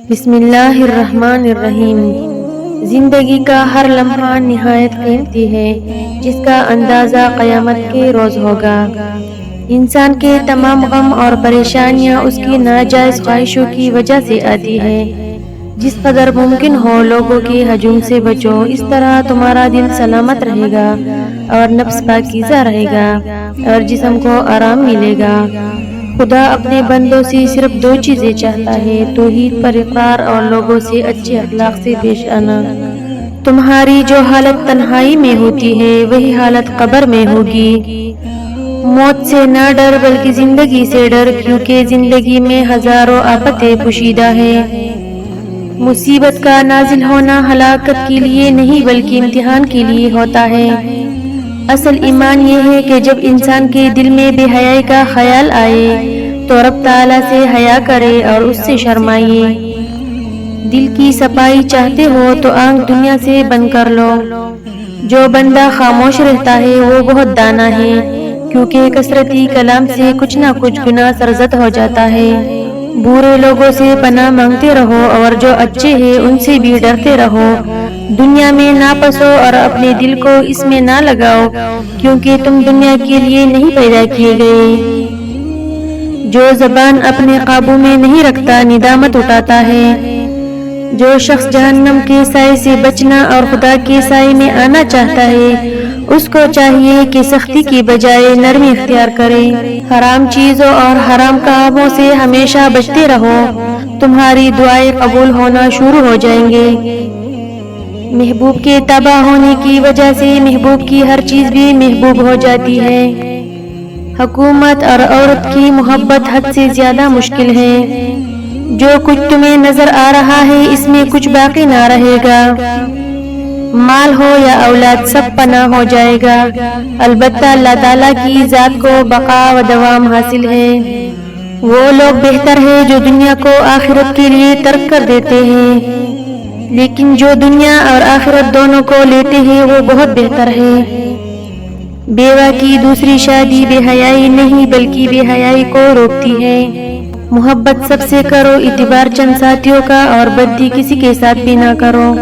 بسم اللہ الرحمن الرحیم۔ زندگی کا ہر لمحہ نہایت قیمتی ہے، جس کا اندازہ قیامت کے روز ہوگا۔ انسان کے تمام غم اور پریشانیاں اس کی ناجائز خواہشوں کی وجہ سے آتی ہے۔ جس قدر ممکن ہو لوگوں کے ہجوم سے بچو، اس طرح تمہارا دل سلامت رہے گا اور نفس پاکیزہ رہے گا اور جسم کو آرام ملے گا۔ خدا اپنے بندوں سے صرف دو چیزیں چاہتا ہے: توحید پر اقرار اور لوگوں سے اچھے اخلاق سے پیش آنا۔ تمہاری جو حالت تنہائی میں ہوتی ہے، وہی حالت قبر میں ہوگی۔ موت سے نہ ڈر بلکہ زندگی سے ڈر، کیونکہ زندگی میں ہزاروں آفتیں پوشیدہ ہیں۔ مصیبت کا نازل ہونا ہلاکت کے لیے نہیں بلکہ امتحان کے لیے ہوتا ہے۔ اصل ایمان یہ ہے کہ جب انسان کے دل میں بے حیائی کا خیال آئے تو رب تعالیٰ سے حیا کرے اور اس سے شرمائے۔ دل کی صفائی چاہتے ہو تو آنکھ دنیا سے بند کر لو۔ جو بندہ خاموش رہتا ہے وہ بہت دانا ہے، کیونکہ کثرتی کلام سے کچھ نہ کچھ گناہ سرزد ہو جاتا ہے۔ برے لوگوں سے پناہ مانگتے رہو اور جو اچھے ہیں ان سے بھی ڈرتے رہو۔ دنیا میں نہ پھنسو اور اپنے دل کو اس میں نہ لگاؤ، کیونکہ تم دنیا کے لیے نہیں پیدا کیے گئے۔ جو زبان اپنے قابو میں نہیں رکھتا ندامت اٹھاتا ہے۔ جو شخص جہنم کے سائے سے بچنا اور خدا کے سائے میں آنا چاہتا ہے، اس کو چاہیے کہ سختی کی بجائے نرمی اختیار کرے۔ حرام چیزوں اور حرام کاموں سے ہمیشہ بچتے رہو، تمہاری دعائیں قبول ہونا شروع ہو جائیں گے۔ محبوب کے تباہ ہونے کی وجہ سے محبوب کی ہر چیز بھی محبوب ہو جاتی ہے۔ حکومت اور عورت کی محبت حد سے زیادہ مشکل ہے۔ جو کچھ تمہیں نظر آ رہا ہے اس میں کچھ باقی نہ رہے گا۔ مال ہو یا اولاد سب پناہ ہو جائے گا، البتہ اللہ تعالیٰ کی ذات کو بقا و دوام حاصل ہے۔ وہ لوگ بہتر ہیں جو دنیا کو آخرت کے لیے ترک کر دیتے ہیں، لیکن جو دنیا اور آخرت دونوں کو لیتے ہیں وہ بہت بہتر ہے۔ بیوہ کی دوسری شادی بے حیائی نہیں بلکہ بے حیائی کو روکتی ہے۔ محبت سب سے کرو، اعتبار چند ساتھیوں کا اور بدی کسی کے ساتھ بھی نہ کرو۔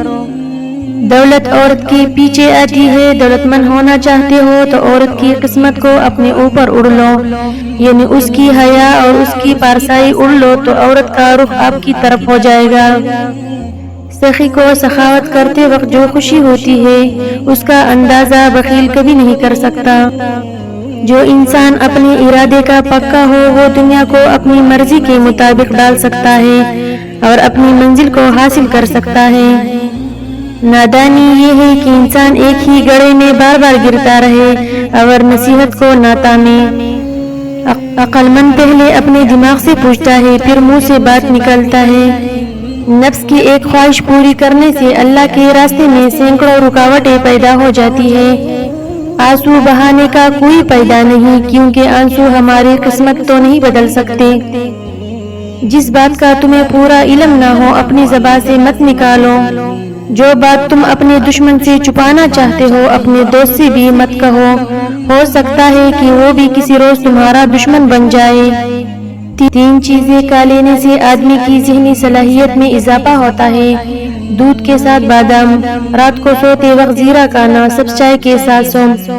دولت عورت کے پیچھے آتی ہے، دولت مند ہونا چاہتے ہو تو عورت کی قسمت کو اپنے اوپر اڑ لو، یعنی اس کی حیا اور اس کی پارسائی اڑ لو تو عورت کا رخ آپ کی طرف ہو جائے گا۔ سخی کو سخاوت کرتے وقت جو خوشی ہوتی ہے اس کا اندازہ بخیل کبھی نہیں کر سکتا۔ جو انسان اپنے ارادے کا پکا ہو وہ دنیا کو اپنی مرضی کے مطابق ڈال سکتا ہے اور اپنی منزل کو حاصل کر سکتا ہے۔ نادانی یہ ہے کہ انسان ایک ہی گڑھے میں بار بار گرتا رہے اور نصیحت کو نہ تانے۔ عقل مند پہلے اپنے دماغ سے پوچھتا ہے، پھر منہ سے بات نکلتا ہے۔ نفس کی ایک خواہش پوری کرنے سے اللہ کے راستے میں سینکڑوں رکاوٹیں پیدا ہو جاتی ہے۔ آنسو بہانے کا کوئی فائدہ نہیں، کیونکہ آنسو ہماری قسمت تو نہیں بدل سکتے۔ جس بات کا تمہیں پورا علم نہ ہو اپنی زبان سے مت نکالو۔ جو بات تم اپنے دشمن سے چھپانا چاہتے ہو اپنے دوست سے بھی مت کہو، ہو سکتا ہے کہ وہ بھی کسی روز تمہارا دشمن بن جائے۔ تین چیزیں کھا لینے سے آدمی کی ذہنی صلاحیت میں اضافہ ہوتا ہے: دودھ کے ساتھ بادام، رات کو سوتے وقت زیرہ کھانا، سبز چائے کے ساتھ سونف۔